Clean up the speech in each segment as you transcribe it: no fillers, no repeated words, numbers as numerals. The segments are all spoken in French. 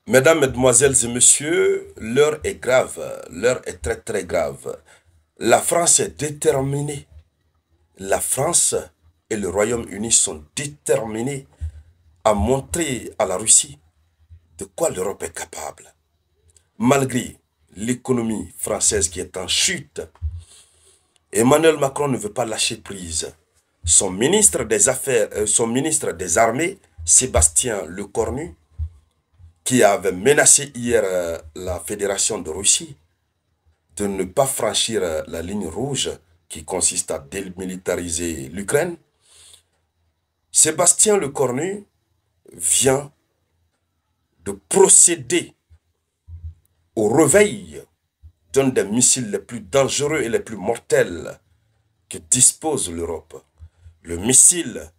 Mesdames, Mesdemoiselles et Messieurs, l'heure est grave, l'heure est très très grave. La France est déterminée. La France et le Royaume-Uni sont déterminés à montrer à la Russie de quoi l'Europe est capable. Malgré l'économie française qui est en chute, Emmanuel Macron ne veut pas lâcher prise. Son ministre des Affaires, son ministre des Armées, Sébastien Lecornu, qui avait menacé hier la Fédération de Russie de ne pas franchir la ligne rouge qui consiste à démilitariser l'Ukraine, Sébastien Lecornu vient de procéder au réveil d'un des missiles les plus dangereux et les plus mortels que dispose l'Europe. Le missile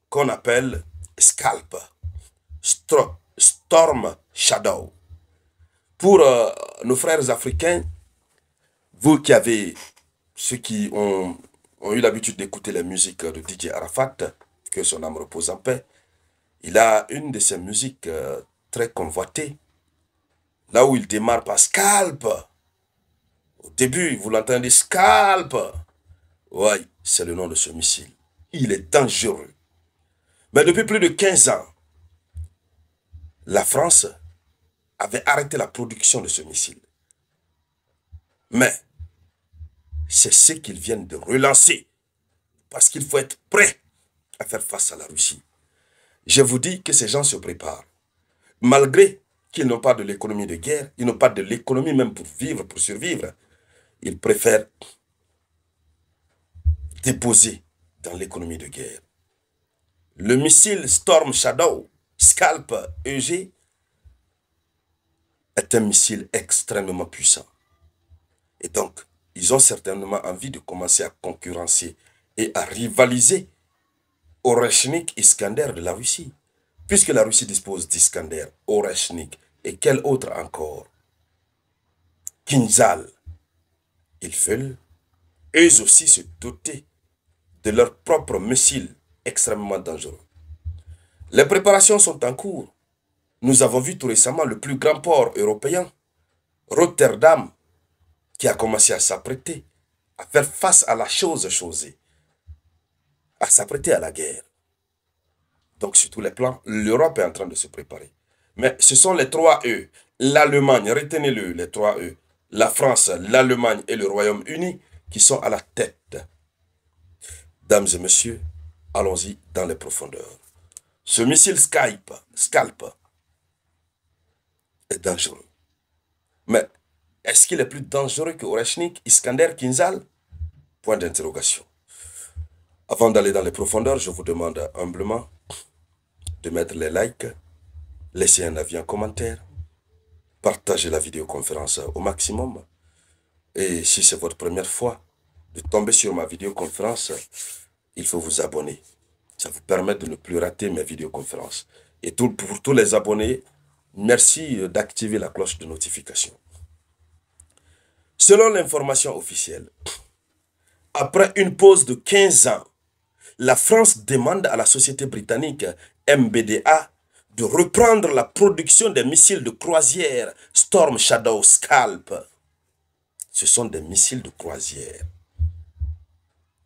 qu'on appelle Scalp, Storm Shadow. Pour nos frères africains, vous qui avez, ceux qui ont eu l'habitude d'écouter la musique de DJ Arafat, que son âme repose en paix, il a une de ses musiques très convoitées, là où il démarre par Scalp. Au début, vous l'entendez Scalp. Oui, c'est le nom de ce missile. Il est dangereux. Mais depuis plus de 15 ans, la France avait arrêté la production de ce missile. Mais c'est ce qu'ils viennent de relancer. Parce qu'il faut être prêt à faire face à la Russie. Je vous dis que ces gens se préparent. Malgré qu'ils n'ont pas de l'économie de guerre, ils n'ont pas de l'économie même pour vivre, pour survivre, ils préfèrent déposer dans l'économie de guerre. Le missile Storm Shadow, Scalp EG, est un missile extrêmement puissant. Et donc, ils ont certainement envie de commencer à concurrencer et à rivaliser Oreshnik Iskander de la Russie. Puisque la Russie dispose d'Iskander, Oreshnik et quel autre encore? Kinzhal. Ils veulent, eux aussi, se doter de leurs propres missiles extrêmement dangereux. Les préparations sont en cours. Nous avons vu tout récemment le plus grand port européen, Rotterdam, qui a commencé à s'apprêter à faire face à la chose chosée, à s'apprêter à la guerre. Donc, sur tous les plans, l'Europe est en train de se préparer. Mais ce sont les 3 E. L'Allemagne, retenez-le, les 3 E. La France, l'Allemagne et le Royaume-Uni qui sont à la tête. Dames et messieurs, allons-y dans les profondeurs. Ce missile Scalp est dangereux. Mais est-ce qu'il est plus dangereux que Oreshnik, Iskander, Kinzhal? Point d'interrogation. Avant d'aller dans les profondeurs, je vous demande humblement de mettre les likes, laisser un avis en commentaire, partager la vidéoconférence au maximum. Et si c'est votre première fois de tomber sur ma vidéoconférence, il faut vous abonner. Ça vous permet de ne plus rater mes vidéoconférences. Et pour tous les abonnés, merci d'activer la cloche de notification. Selon l'information officielle, après une pause de 15 ans, la France demande à la société britannique MBDA de reprendre la production des missiles de croisière Storm Shadow Scalp. Ce sont des missiles de croisière.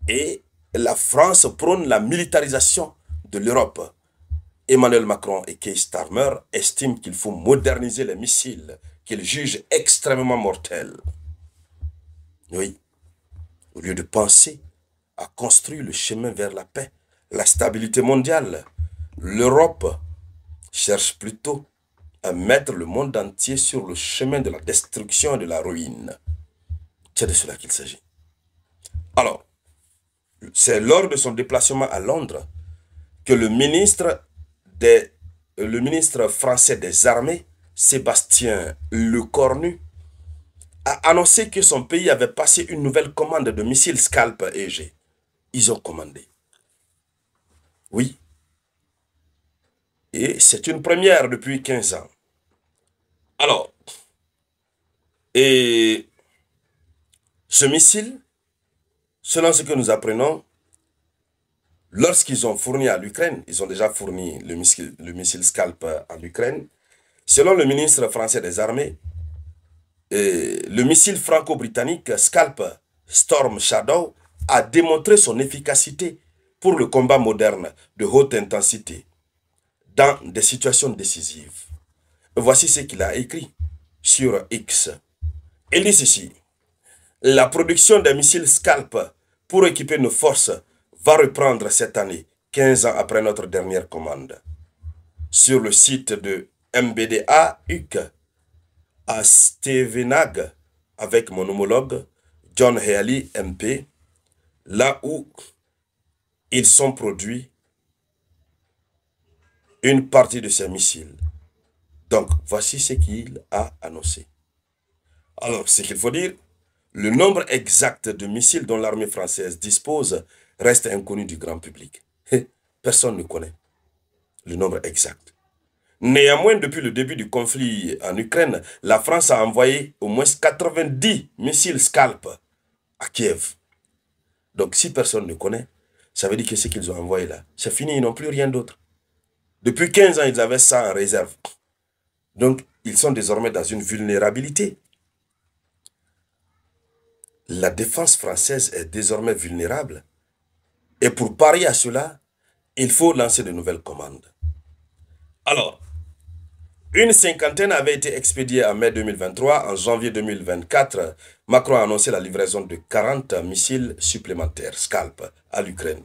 Et la France prône la militarisation de l'Europe. Emmanuel Macron et Keir Starmer estiment qu'il faut moderniser les missiles qu'ils jugent extrêmement mortels. Oui, au lieu de penser à construire le chemin vers la paix, la stabilité mondiale, l'Europe cherche plutôt à mettre le monde entier sur le chemin de la destruction et de la ruine. C'est de cela qu'il s'agit. Alors, c'est lors de son déplacement à Londres que le ministre français des armées, Sébastien Lecornu, a annoncé que son pays avait passé une nouvelle commande de missiles Scalp EG. Ils ont commandé. Oui. Et c'est une première depuis 15 ans. Alors, et ce missile, selon ce que nous apprenons, lorsqu'ils ont fourni à l'Ukraine, ils ont déjà fourni le missile Scalp à l'Ukraine, Selon le ministre français des Armées, le missile franco-britannique Scalp Storm Shadow a démontré son efficacité pour le combat moderne de haute intensité dans des situations décisives. Voici ce qu'il a écrit sur X. Il dit ceci: la production des missiles Scalp pour équiper nos forces va reprendre cette année, 15 ans après notre dernière commande. Sur le site de MBDA UK à Stevenage, avec mon homologue John Healy MP, là où ils sont produits une partie de ces missiles. Donc, voici ce qu'il a annoncé. Alors, ce qu'il faut dire, le nombre exact de missiles dont l'armée française dispose reste inconnu du grand public. Personne ne connaît le nombre exact. Néanmoins, depuis le début du conflit en Ukraine, la France a envoyé au moins 90 missiles Scalp à Kiev. Donc, si personne ne connaît, ça veut dire que ce qu'ils ont envoyé là, c'est fini, ils n'ont plus rien d'autre. Depuis 15 ans, ils avaient ça en réserve. Donc, ils sont désormais dans une vulnérabilité. La défense française est désormais vulnérable. Et pour parier à cela, il faut lancer de nouvelles commandes. Alors, une cinquantaine avait été expédiée en mai 2023. En janvier 2024, Macron a annoncé la livraison de 40 missiles supplémentaires Scalp à l'Ukraine.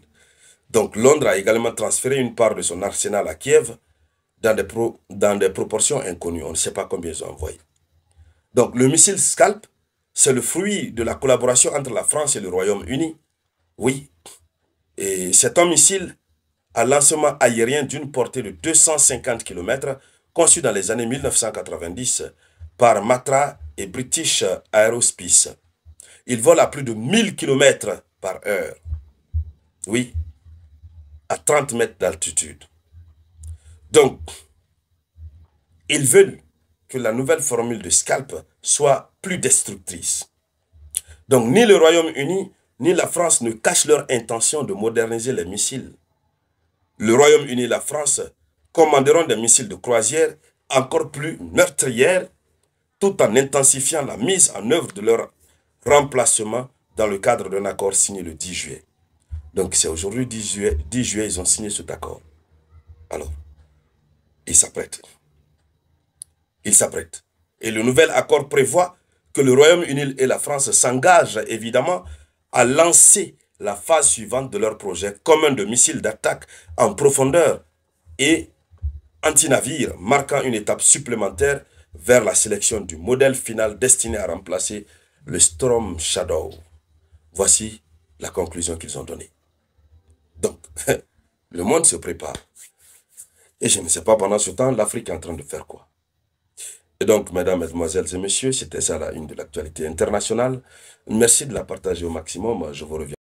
Donc, Londres a également transféré une part de son arsenal à Kiev dans des proportions inconnues. On ne sait pas combien ils ont envoyé. Donc, le missile Scalp, c'est le fruit de la collaboration entre la France et le Royaume-Uni. Oui. Et c'est un missile à lancement aérien d'une portée de 250 km, conçu dans les années 1990 par Matra et British Aerospace. Il vole à plus de 1000 km par heure. Oui, à 30 mètres d'altitude. Donc, ils veulent que la nouvelle formule de Scalp soit plus destructrice. Donc, ni le Royaume-Uni, ni la France ne cachent leur intention de moderniser les missiles. Le Royaume-Uni et la France commanderont des missiles de croisière encore plus meurtrières, tout en intensifiant la mise en œuvre de leur remplacement dans le cadre d'un accord signé le 10 juillet. Donc c'est aujourd'hui 10 juillet, ils ont signé cet accord. Alors, ils s'apprêtent. Ils s'apprêtent. Et le nouvel accord prévoit que le Royaume-Uni et la France s'engagent évidemment à lancer la phase suivante de leur projet commun de missiles d'attaque en profondeur et anti-navire, marquant une étape supplémentaire vers la sélection du modèle final destiné à remplacer le Storm Shadow. Voici la conclusion qu'ils ont donnée. Donc, le monde se prépare. Et je ne sais pas pendant ce temps, l'Afrique est en train de faire quoi. Et donc, mesdames, mesdemoiselles et messieurs, c'était ça la une de l'actualité internationale. Merci de la partager au maximum. Je vous reviens.